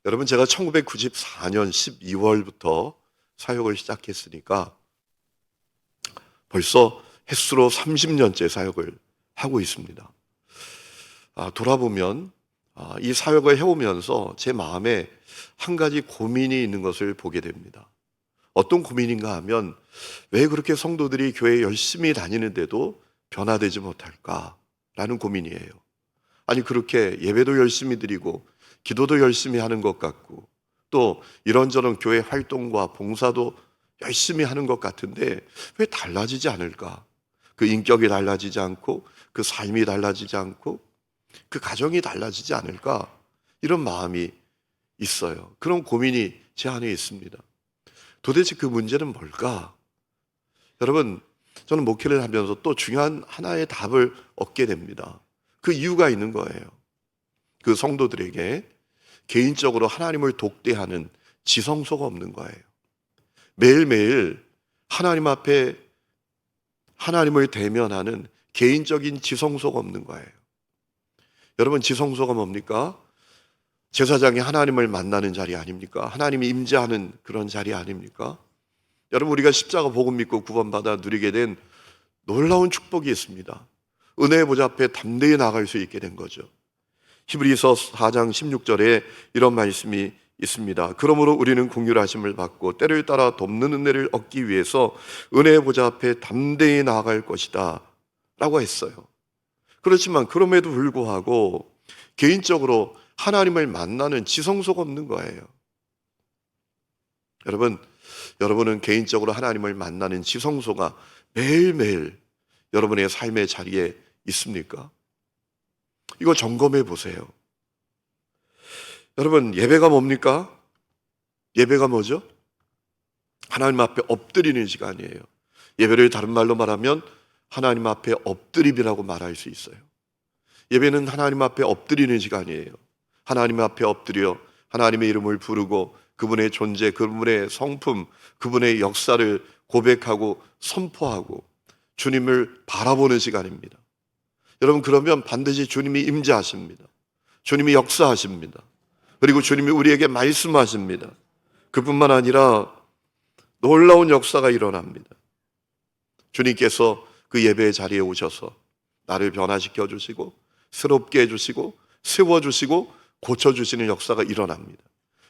여러분, 제가 1994년 12월부터 사역을 시작했으니까 벌써 햇수로 30년째 사역을 하고 있습니다. 돌아보면 이 사역을 해오면서 제 마음에 한 가지 고민이 있는 것을 보게 됩니다. 어떤 고민인가 하면 왜 그렇게 성도들이 교회 열심히 다니는데도 변화되지 못할까라는 고민이에요. 아니, 그렇게 예배도 열심히 드리고 기도도 열심히 하는 것 같고 또 이런저런 교회 활동과 봉사도 열심히 하는 것 같은데 왜 달라지지 않을까? 그 인격이 달라지지 않고 그 삶이 달라지지 않고 그 가정이 달라지지 않을까? 이런 마음이 있어요. 그런 고민이 제 안에 있습니다. 도대체 그 문제는 뭘까? 여러분, 저는 목회를 하면서 또 중요한 하나의 답을 얻게 됩니다. 그 이유가 있는 거예요. 그 성도들에게 개인적으로 하나님을 독대하는 지성소가 없는 거예요. 매일매일 하나님 앞에 하나님을 대면하는 개인적인 지성소가 없는 거예요. 여러분, 지성소가 뭡니까? 제사장이 하나님을 만나는 자리 아닙니까? 하나님이 임재하는 그런 자리 아닙니까? 여러분, 우리가 십자가 복음 믿고 구원받아 누리게 된 놀라운 축복이 있습니다. 은혜의 보좌 앞에 담대히 나갈 수 있게 된 거죠. 히브리서 4장 16절에 이런 말씀이 있습니다. 그러므로 우리는 긍휼하심을 받고 때를 따라 돕는 은혜를 얻기 위해서 은혜의 보좌 앞에 담대히 나아갈 것이다 라고 했어요. 그렇지만 그럼에도 불구하고 개인적으로 하나님을 만나는 지성소가 없는 거예요. 여러분은 개인적으로 하나님을 만나는 지성소가 매일매일 여러분의 삶의 자리에 있습니까? 이거 점검해 보세요. 여러분, 예배가 뭡니까? 예배가 뭐죠? 하나님 앞에 엎드리는 시간이에요. 예배를 다른 말로 말하면 하나님 앞에 엎드림이라고 말할 수 있어요. 예배는 하나님 앞에 엎드리는 시간이에요. 하나님 앞에 엎드려 하나님의 이름을 부르고 그분의 존재, 그분의 성품, 그분의 역사를 고백하고 선포하고 주님을 바라보는 시간입니다. 여러분, 그러면 반드시 주님이 임재하십니다. 주님이 역사하십니다. 그리고 주님이 우리에게 말씀하십니다. 그뿐만 아니라 놀라운 역사가 일어납니다. 주님께서 그 예배의 자리에 오셔서 나를 변화시켜 주시고 새롭게 해주시고 세워주시고 고쳐주시는 역사가 일어납니다.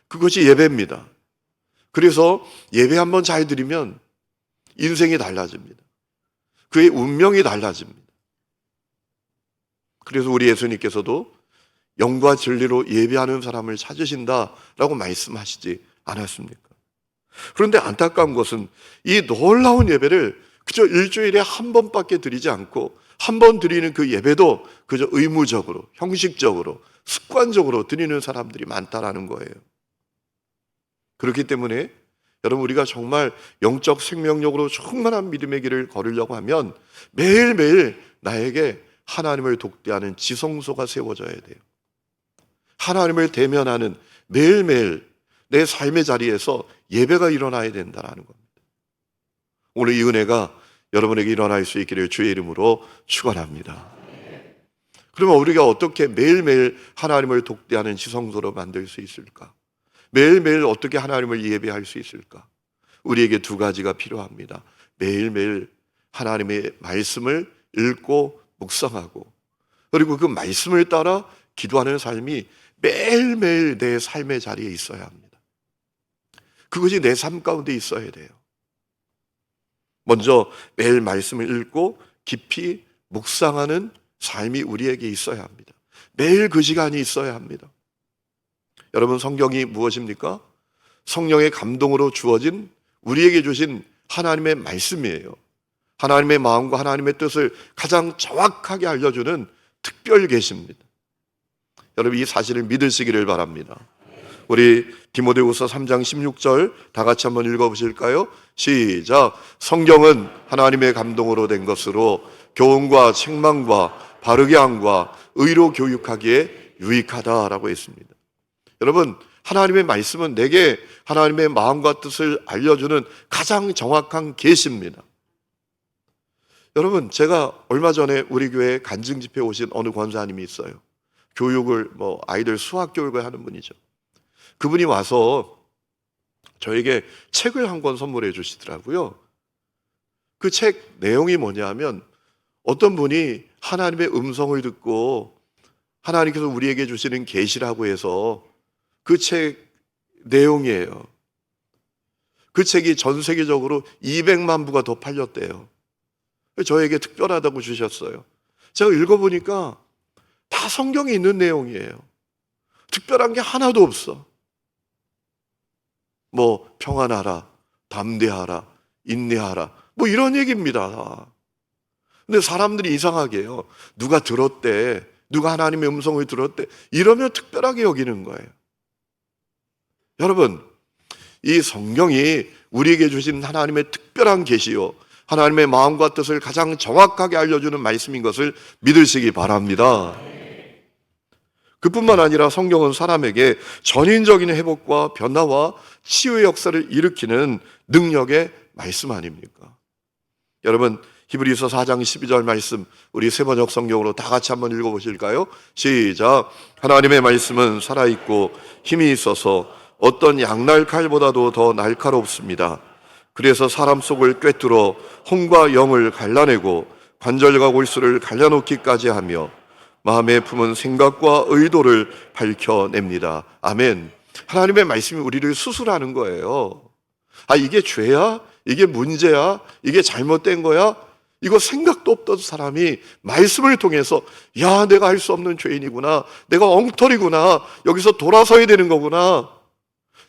그것이 예배입니다. 그래서 예배 한번 잘 드리면 인생이 달라집니다. 그의 운명이 달라집니다. 그래서 우리 예수님께서도 영과 진리로 예배하는 사람을 찾으신다라고 말씀하시지 않았습니까? 그런데 안타까운 것은 이 놀라운 예배를 그저 일주일에 한 번밖에 드리지 않고 한 번 드리는 그 예배도 그저 의무적으로, 형식적으로, 습관적으로 드리는 사람들이 많다라는 거예요. 그렇기 때문에 여러분, 우리가 정말 영적 생명력으로 충만한 믿음의 길을 걸으려고 하면 매일매일 나에게 하나님을 독대하는 지성소가 세워져야 돼요. 하나님을 대면하는 매일매일 내 삶의 자리에서 예배가 일어나야 된다는 겁니다. 오늘 이 은혜가 여러분에게 일어날 수 있기를 주의 이름으로 축원합니다. 그러면 우리가 어떻게 매일매일 하나님을 독대하는 지성소로 만들 수 있을까? 매일매일 어떻게 하나님을 예배할 수 있을까? 우리에게 두 가지가 필요합니다. 매일매일 하나님의 말씀을 읽고 묵상하고 그리고 그 말씀을 따라 기도하는 삶이 매일매일 내 삶의 자리에 있어야 합니다. 그것이 내 삶 가운데 있어야 돼요. 먼저 매일 말씀을 읽고 깊이 묵상하는 삶이 우리에게 있어야 합니다. 매일 그 시간이 있어야 합니다. 여러분, 성경이 무엇입니까? 성령의 감동으로 주어진 우리에게 주신 하나님의 말씀이에요. 하나님의 마음과 하나님의 뜻을 가장 정확하게 알려주는 특별 계시입니다. 여러분, 이 사실을 믿으시기를 바랍니다. 우리 디모데후서 3장 16절 다 같이 한번 읽어보실까요? 시작. 성경은 하나님의 감동으로 된 것으로 교훈과 책망과 바르게 함과 의로 교육하기에 유익하다라고 했습니다. 여러분, 하나님의 말씀은 내게 하나님의 마음과 뜻을 알려주는 가장 정확한 계시입니다. 여러분, 제가 얼마 전에 우리 교회에 간증 집회에 오신 어느 권사님이 있어요. 아이들 수학 교육을 하는 분이죠. 그분이 와서 저에게 책을 한 권 선물해 주시더라고요. 그 책 내용이 뭐냐면 어떤 분이 하나님의 음성을 듣고 하나님께서 우리에게 주시는 계시라고 해서 그 책 내용이에요. 그 책이 전 세계적으로 200만 부가 더 팔렸대요. 저에게 특별하다고 주셨어요. 제가 읽어보니까 다 성경에 있는 내용이에요. 특별한 게 하나도 없어. 뭐 평안하라, 담대하라, 인내하라, 뭐 이런 얘기입니다. 근데 사람들이 이상하게요. 누가 들었대, 누가 하나님의 음성을 들었대, 이러면 특별하게 여기는 거예요. 여러분, 이 성경이 우리에게 주신 하나님의 특별한 계시요, 하나님의 마음과 뜻을 가장 정확하게 알려주는 말씀인 것을 믿으시기 바랍니다. 그뿐만 아니라 성경은 사람에게 전인적인 회복과 변화와 치유의 역사를 일으키는 능력의 말씀 아닙니까? 여러분, 히브리서 4장 12절 말씀 우리 세번역 성경으로 다 같이 한번 읽어보실까요? 시작. 하나님의 말씀은 살아있고 힘이 있어서 어떤 양날 칼보다도 더 날카롭습니다. 그래서 사람 속을 꿰뚫어 혼과 영을 갈라내고 관절과 골수를 갈라놓기까지 하며 마음에 품은 생각과 의도를 밝혀냅니다. 아멘. 하나님의 말씀이 우리를 수술하는 거예요. 아, 이게 죄야? 이게 문제야? 이게 잘못된 거야? 이거 생각도 없던 사람이 말씀을 통해서 야, 내가 할 수 없는 죄인이구나, 내가 엉터리구나, 여기서 돌아서야 되는 거구나,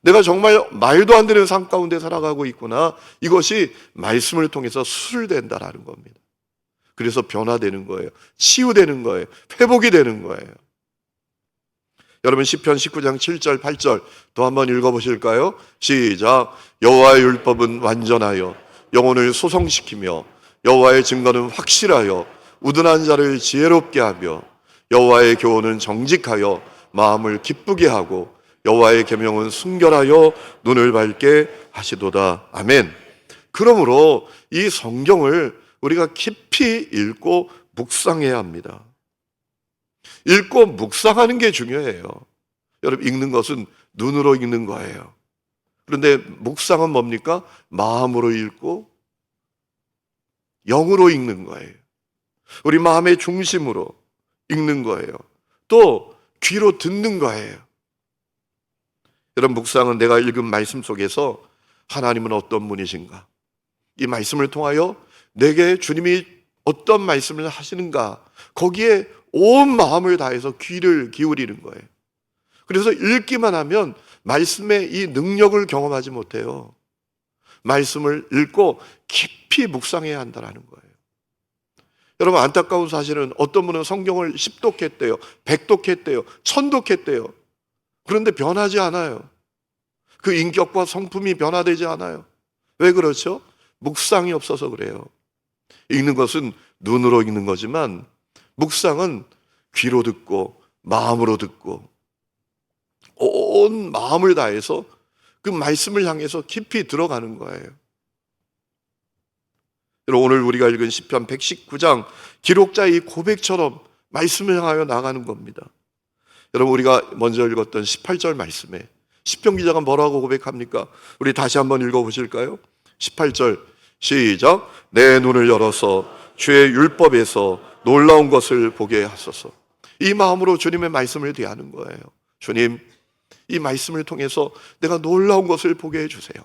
내가 정말 말도 안 되는 삶 가운데 살아가고 있구나, 이것이 말씀을 통해서 수술된다라는 겁니다. 그래서 변화되는 거예요. 치유되는 거예요. 회복이 되는 거예요. 여러분, 시편 19장 7절 8절 또 한번 읽어보실까요? 시작. 여호와의 율법은 완전하여 영혼을 소성시키며 여호와의 증거는 확실하여 우둔한 자를 지혜롭게 하며 여호와의 교훈은 정직하여 마음을 기쁘게 하고 여호와의 계명은 순결하여 눈을 밝게 하시도다. 아멘. 그러므로 이 성경을 우리가 깊이 읽고 묵상해야 합니다. 읽고 묵상하는 게 중요해요. 여러분, 읽는 것은 눈으로 읽는 거예요. 그런데 묵상은 뭡니까? 마음으로 읽고 영으로 읽는 거예요. 우리 마음의 중심으로 읽는 거예요. 또 귀로 듣는 거예요. 여러분, 묵상은 내가 읽은 말씀 속에서 하나님은 어떤 분이신가, 이 말씀을 통하여 내게 주님이 어떤 말씀을 하시는가, 거기에 온 마음을 다해서 귀를 기울이는 거예요. 그래서 읽기만 하면 말씀의 이 능력을 경험하지 못해요. 말씀을 읽고 깊이 묵상해야 한다는 거예요. 여러분, 안타까운 사실은 어떤 분은 성경을 10독했대요, 100독했대요, 1000독했대요. 그런데 변하지 않아요. 그 인격과 성품이 변화되지 않아요. 왜 그렇죠? 묵상이 없어서 그래요. 읽는 것은 눈으로 읽는 거지만 묵상은 귀로 듣고 마음으로 듣고 온 마음을 다해서 그 말씀을 향해서 깊이 들어가는 거예요. 오늘 우리가 읽은 시편 119장 기록자의 이 고백처럼 말씀을 향하여 나가는 겁니다. 여러분, 우리가 먼저 읽었던 18절 말씀에 시편 기자가 뭐라고 고백합니까? 우리 다시 한번 읽어보실까요? 18절 시작. 내 눈을 열어서 주의 율법에서 놀라운 것을 보게 하소서. 이 마음으로 주님의 말씀을 대하는 거예요. 주님, 이 말씀을 통해서 내가 놀라운 것을 보게 해주세요.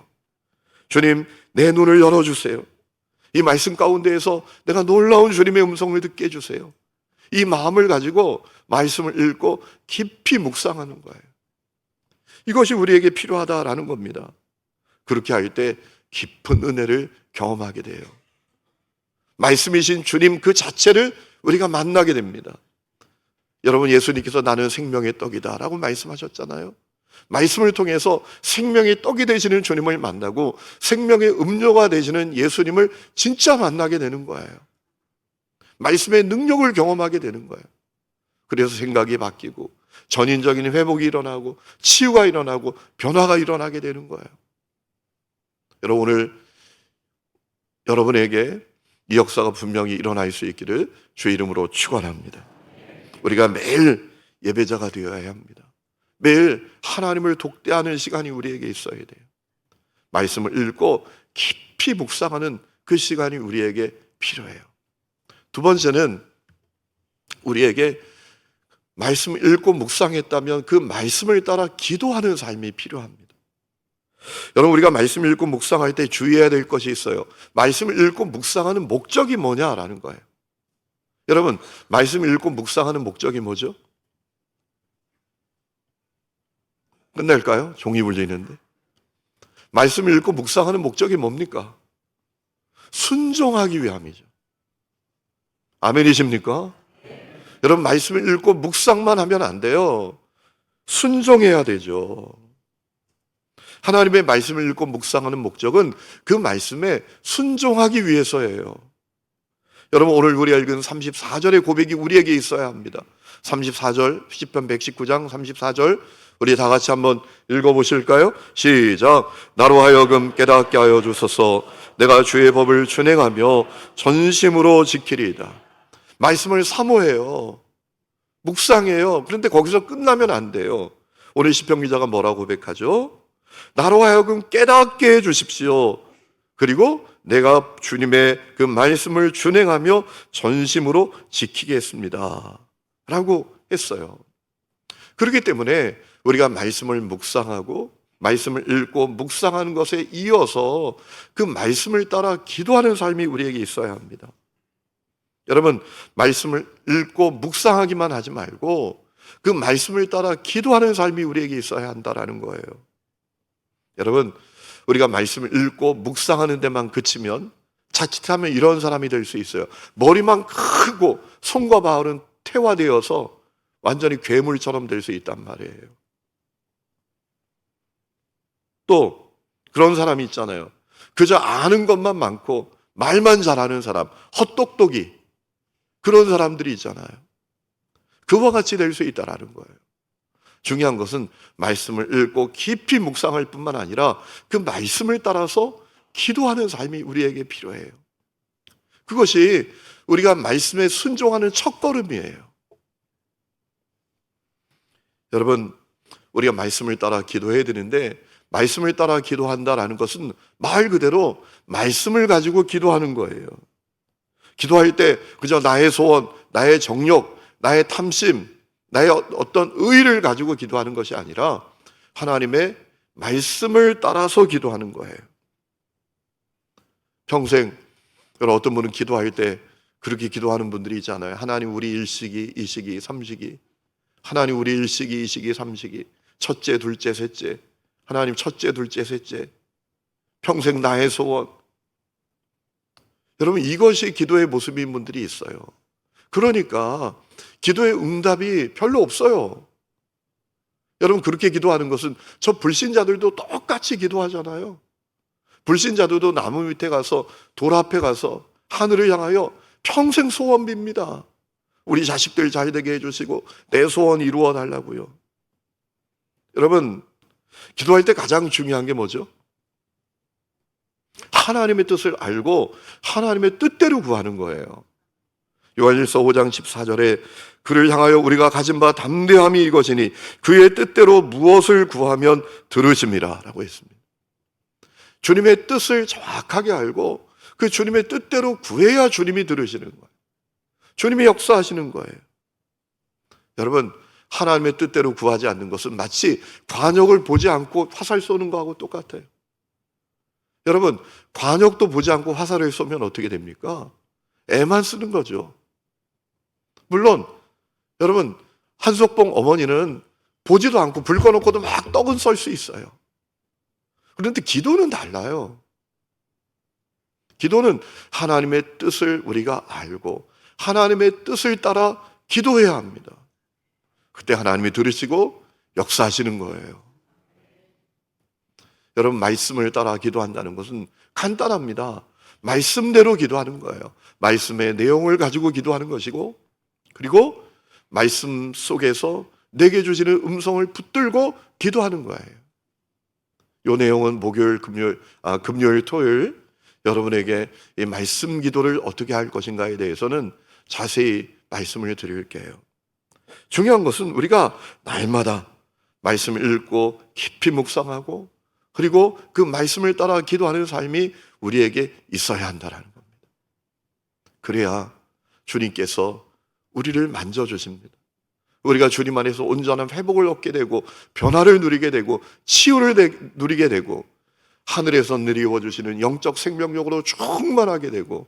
주님, 내 눈을 열어주세요. 이 말씀 가운데에서 내가 놀라운 주님의 음성을 듣게 해주세요. 이 마음을 가지고 말씀을 읽고 깊이 묵상하는 거예요. 이것이 우리에게 필요하다라는 겁니다. 그렇게 할 때 깊은 은혜를 경험하게 돼요. 말씀이신 주님 그 자체를 우리가 만나게 됩니다. 여러분, 예수님께서 나는 생명의 떡이다 라고 말씀하셨잖아요. 말씀을 통해서 생명의 떡이 되시는 주님을 만나고 생명의 음료가 되시는 예수님을 진짜 만나게 되는 거예요. 말씀의 능력을 경험하게 되는 거예요. 그래서 생각이 바뀌고 전인적인 회복이 일어나고 치유가 일어나고 변화가 일어나게 되는 거예요. 여러분, 오늘 여러분에게 이 역사가 분명히 일어날 수 있기를 주의 이름으로 축원합니다. 우리가 매일 예배자가 되어야 합니다. 매일 하나님을 독대하는 시간이 우리에게 있어야 돼요. 말씀을 읽고 깊이 묵상하는 그 시간이 우리에게 필요해요. 두 번째는 우리에게 말씀을 읽고 묵상했다면 그 말씀을 따라 기도하는 삶이 필요합니다. 여러분, 우리가 말씀을 읽고 묵상할 때 주의해야 될 것이 있어요. 말씀을 읽고 묵상하는 목적이 뭐냐라는 거예요. 여러분, 말씀을 읽고 묵상하는 목적이 뭐죠? 끝낼까요? 종이 울리는데. 말씀을 읽고 묵상하는 목적이 뭡니까? 순종하기 위함이죠. 아멘이십니까? 여러분, 말씀을 읽고 묵상만 하면 안 돼요. 순종해야 되죠. 하나님의 말씀을 읽고 묵상하는 목적은 그 말씀에 순종하기 위해서예요. 여러분, 오늘 우리가 읽은 34절의 고백이 우리에게 있어야 합니다. 34절, 시편 119장 34절, 우리 다 같이 한번 읽어보실까요? 시작. 나로 하여금 깨닫게 하여 주소서. 내가 주의 법을 준행하며 전심으로 지키리이다. 말씀을 사모해요. 묵상해요. 그런데 거기서 끝나면 안 돼요. 오늘 시편 기자가 뭐라고 고백하죠? 나로 하여금 깨닫게 해 주십시오. 그리고 내가 주님의 그 말씀을 준행하며 전심으로 지키겠습니다. 라고 했어요. 그렇기 때문에 우리가 말씀을 묵상하고 말씀을 읽고 묵상하는 것에 이어서 그 말씀을 따라 기도하는 삶이 우리에게 있어야 합니다. 여러분, 말씀을 읽고 묵상하기만 하지 말고 그 말씀을 따라 기도하는 삶이 우리에게 있어야 한다는 거예요. 여러분, 우리가 말씀을 읽고 묵상하는 데만 그치면 자칫하면 이런 사람이 될 수 있어요. 머리만 크고 손과 발은 태화되어서 완전히 괴물처럼 될 수 있단 말이에요. 또 그런 사람이 있잖아요. 그저 아는 것만 많고 말만 잘하는 사람, 헛똑똑이, 그런 사람들이 있잖아요. 그와 같이 될 수 있다는 거예요. 중요한 것은 말씀을 읽고 깊이 묵상할 뿐만 아니라 그 말씀을 따라서 기도하는 삶이 우리에게 필요해요. 그것이 우리가 말씀에 순종하는 첫걸음이에요. 여러분, 우리가 말씀을 따라 기도해야 되는데 말씀을 따라 기도한다라는 것은 말 그대로 말씀을 가지고 기도하는 거예요. 기도할 때 그저 나의 소원, 나의 정욕, 나의 탐심, 나의 어떤 의의를 가지고 기도하는 것이 아니라 하나님의 말씀을 따라서 기도하는 거예요. 평생 어떤 분은 기도할 때 그렇게 기도하는 분들이 있잖아요. 하나님 우리 일시기, 이시기, 삼시기, 하나님 우리 일시기, 이시기, 삼시기, 첫째, 둘째, 셋째, 하나님 첫째, 둘째, 셋째, 평생 나의 소원. 여러분, 이것이 기도의 모습인 분들이 있어요. 그러니까 기도의 응답이 별로 없어요. 여러분, 그렇게 기도하는 것은 저 불신자들도 똑같이 기도하잖아요. 불신자들도 나무 밑에 가서 돌 앞에 가서 하늘을 향하여 평생 소원 빕니다. 우리 자식들 잘 되게 해주시고 내 소원 이루어 달라고요. 여러분, 기도할 때 가장 중요한 게 뭐죠? 하나님의 뜻을 알고 하나님의 뜻대로 구하는 거예요. 요한일서 5장 14절에 그를 향하여 우리가 가진 바 담대함이 이것이니 그의 뜻대로 무엇을 구하면 들으심이라 라고 했습니다. 주님의 뜻을 정확하게 알고 그 주님의 뜻대로 구해야 주님이 들으시는 거예요. 주님이 역사하시는 거예요. 여러분, 하나님의 뜻대로 구하지 않는 것은 마치 관역을 보지 않고 화살 쏘는 거하고 똑같아요. 여러분, 관역도 보지 않고 화살을 쏘면 어떻게 됩니까? 애만 쓰는 거죠. 물론 여러분, 한석봉 어머니는 보지도 않고 불 꺼놓고도 막 떡은 썰 수 있어요. 그런데 기도는 달라요. 기도는 하나님의 뜻을 우리가 알고 하나님의 뜻을 따라 기도해야 합니다. 그때 하나님이 들으시고 역사하시는 거예요. 여러분, 말씀을 따라 기도한다는 것은 간단합니다. 말씀대로 기도하는 거예요. 말씀의 내용을 가지고 기도하는 것이고, 그리고 말씀 속에서 내게 주시는 음성을 붙들고 기도하는 거예요. 이 내용은 목요일, 금요일, 토요일 여러분에게 이 말씀 기도를 어떻게 할 것인가에 대해서는 자세히 말씀을 드릴게요. 중요한 것은 우리가 날마다 말씀을 읽고 깊이 묵상하고 그리고 그 말씀을 따라 기도하는 삶이 우리에게 있어야 한다는 겁니다. 그래야 주님께서 우리를 만져주십니다. 우리가 주님 안에서 온전한 회복을 얻게 되고 변화를 누리게 되고 치유를 누리게 되고 하늘에서 내려주시는 영적 생명력으로 충만하게 되고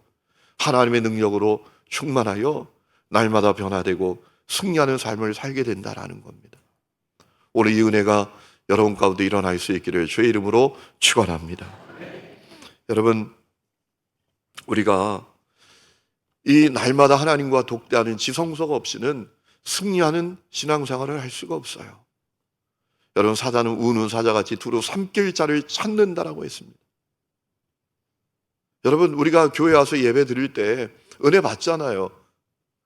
하나님의 능력으로 충만하여 날마다 변화되고 승리하는 삶을 살게 된다는 겁니다. 오늘 이 은혜가 여러분 가운데 일어날 수 있기를 주의 이름으로 축원합니다. 여러분, 우리가 이 날마다 하나님과 독대하는 지성소가 없이는 승리하는 신앙생활을 할 수가 없어요. 여러분, 사자는 우는 사자같이 두루 삼킬 자를 찾는다라고 했습니다. 여러분, 우리가 교회 와서 예배 드릴 때 은혜 받잖아요.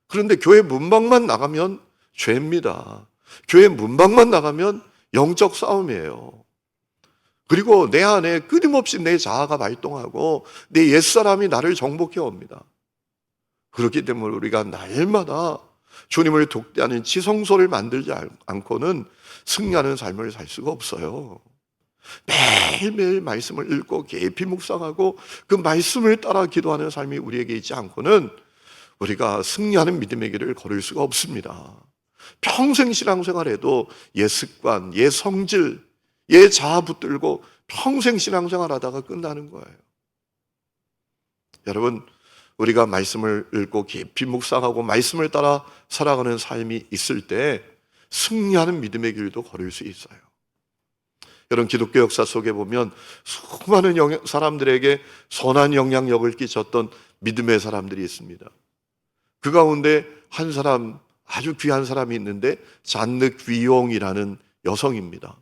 그런데 교회 문방만 나가면 죄입니다. 교회 문방만 나가면 영적 싸움이에요. 그리고 내 안에 끊임없이 내 자아가 발동하고 내 옛사람이 나를 정복해 옵니다. 그렇기 때문에 우리가 날마다 주님을 독대하는 지성소를 만들지 않고는 승리하는 삶을 살 수가 없어요. 매일매일 말씀을 읽고 깊이 묵상하고 그 말씀을 따라 기도하는 삶이 우리에게 있지 않고는 우리가 승리하는 믿음의 길을 걸을 수가 없습니다. 평생 신앙생활에도 옛 습관, 옛 성질, 옛 자아 붙들고 평생 신앙생활 하다가 끝나는 거예요. 여러분, 우리가 말씀을 읽고 깊이 묵상하고 말씀을 따라 살아가는 삶이 있을 때 승리하는 믿음의 길도 걸을 수 있어요. 여러분, 기독교 역사 속에 보면 수많은 사람들에게 선한 영향력을 끼쳤던 믿음의 사람들이 있습니다. 그 가운데 한 사람, 아주 귀한 사람이 있는데 잔느 귀용이라는 여성입니다.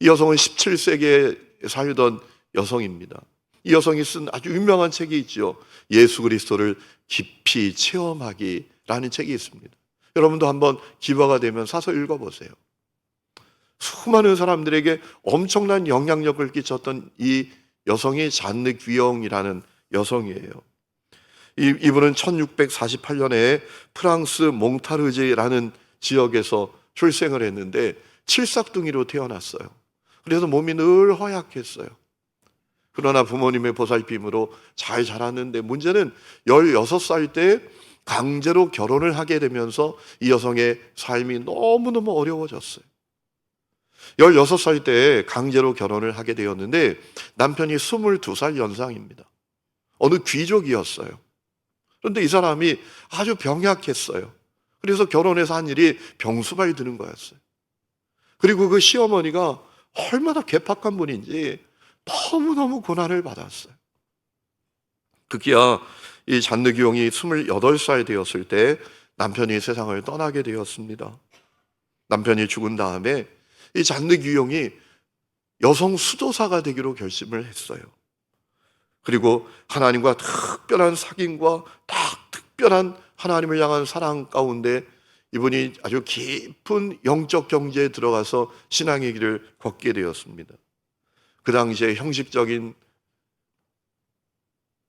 이 여성은 17세기에 살던 여성입니다. 이 여성이 쓴 아주 유명한 책이 있죠. 예수 그리스도를 깊이 체험하기라는 책이 있습니다. 여러분도 한번 기회가 되면 사서 읽어보세요. 수많은 사람들에게 엄청난 영향력을 끼쳤던 이 여성이 잔느 귀용이라는 여성이에요. 이분은 1648년에 프랑스 몽타르제라는 지역에서 출생을 했는데 칠삭둥이로 태어났어요. 그래서 몸이 늘 허약했어요. 그러나 부모님의 보살핌으로 잘 자랐는데 문제는 16살 때 강제로 결혼을 하게 되면서 이 여성의 삶이 너무너무 어려워졌어요. 16살 때 강제로 결혼을 하게 되었는데 남편이 22살 연상입니다. 어느 귀족이었어요. 그런데 이 사람이 아주 병약했어요. 그래서 결혼해서 한 일이 병수발 드는 거였어요. 그리고 그 시어머니가 얼마나 괴팍한 분인지 너무너무 고난을 받았어요. 특히야 이 잔느 귀용이 28살 되었을 때 남편이 세상을 떠나게 되었습니다. 남편이 죽은 다음에 이 잔느 귀용이 여성 수도사가 되기로 결심을 했어요. 그리고 하나님과 특별한 사귐과 특별한 하나님을 향한 사랑 가운데 이분이 아주 깊은 영적 경지에 들어가서 신앙의 길을 걷게 되었습니다. 그 당시에 형식적인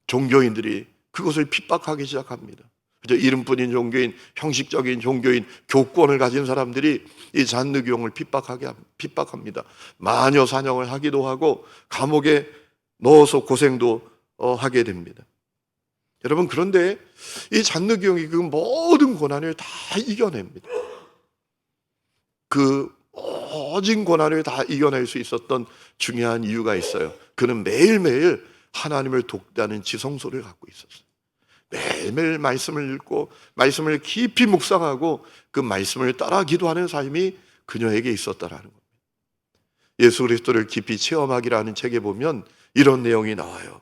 종교인들이 그것을 핍박하기 시작합니다. 그저 이름뿐인 종교인, 형식적인 종교인, 교권을 가진 사람들이 이 잔느 귀용을 핍박합니다. 마녀 사냥을 하기도 하고 감옥에 넣어서 고생도 하게 됩니다. 여러분, 그런데 이 잔느 귀용이 그 모든 고난을 다 이겨냅니다. 그 모진 고난을 다 이겨낼 수 있었던 중요한 이유가 있어요. 그는 매일매일 하나님을 독대하는 지성소를 갖고 있었어요. 매일매일 말씀을 읽고 말씀을 깊이 묵상하고 그 말씀을 따라 기도하는 삶이 그녀에게 있었다라는 겁니다. 예수 그리스도를 깊이 체험하기라는 책에 보면 이런 내용이 나와요.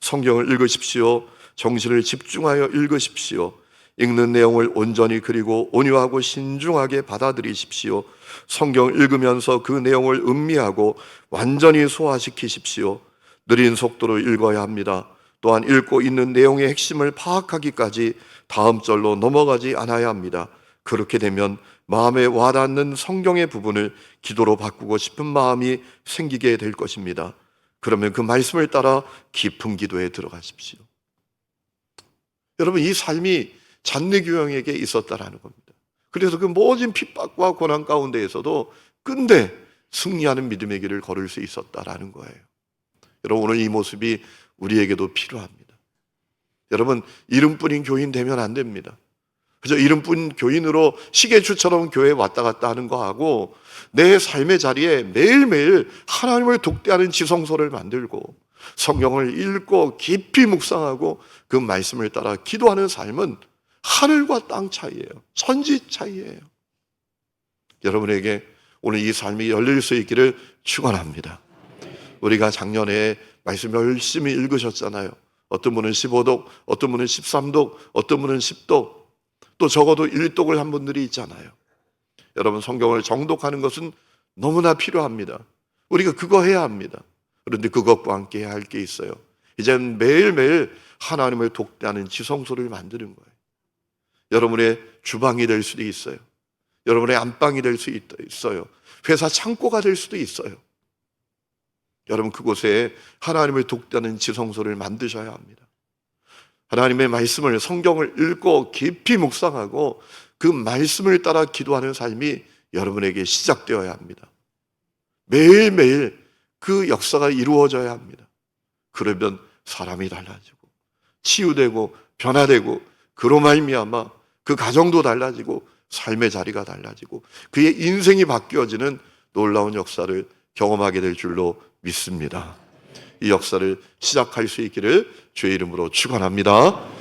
성경을 읽으십시오. 정신을 집중하여 읽으십시오. 읽는 내용을 온전히 그리고 온유하고 신중하게 받아들이십시오. 성경을 읽으면서 그 내용을 음미하고 완전히 소화시키십시오. 느린 속도로 읽어야 합니다. 또한 읽고 있는 내용의 핵심을 파악하기까지 다음 절로 넘어가지 않아야 합니다. 그렇게 되면 마음에 와닿는 성경의 부분을 기도로 바꾸고 싶은 마음이 생기게 될 것입니다. 그러면 그 말씀을 따라 깊은 기도에 들어가십시오. 여러분, 이 삶이 잔느 귀용에게 있었다라는 겁니다. 그래서 그 모든 핍박과 고난 가운데에서도 끝내 승리하는 믿음의 길을 걸을 수 있었다라는 거예요. 여러분, 오늘 이 모습이 우리에게도 필요합니다. 여러분, 이름뿐인 교인 되면 안 됩니다. 그저 이름뿐 교인으로 시계추처럼 교회에 왔다 갔다 하는 거하고 내 삶의 자리에 매일매일 하나님을 독대하는 지성소를 만들고 성경을 읽고 깊이 묵상하고 그 말씀을 따라 기도하는 삶은 하늘과 땅 차이예요. 천지 차이예요. 여러분에게 오늘 이 삶이 열릴 수 있기를 축원합니다. 우리가 작년에 말씀 열심히 읽으셨잖아요. 어떤 분은 15독, 어떤 분은 13독, 어떤 분은 10독, 또 적어도 1독을 한 분들이 있잖아요. 여러분, 성경을 정독하는 것은 너무나 필요합니다. 우리가 그거 해야 합니다. 그런데 그것과 함께 해야 할 게 있어요. 이제는 매일매일 하나님을 독대하는 지성소를 만드는 거예요. 여러분의 주방이 될 수도 있어요. 여러분의 안방이 될 수 있어요. 회사 창고가 될 수도 있어요. 여러분, 그곳에 하나님을 독대하는 지성소를 만드셔야 합니다. 하나님의 말씀을, 성경을 읽고 깊이 묵상하고 그 말씀을 따라 기도하는 삶이 여러분에게 시작되어야 합니다. 매일매일 그 역사가 이루어져야 합니다. 그러면 사람이 달라지고 치유되고 변화되고 그로 말미암아 그 가정도 달라지고 삶의 자리가 달라지고 그의 인생이 바뀌어지는 놀라운 역사를 경험하게 될 줄로 믿습니다. 이 역사를 시작할 수 있기를 주의 이름으로 축원합니다.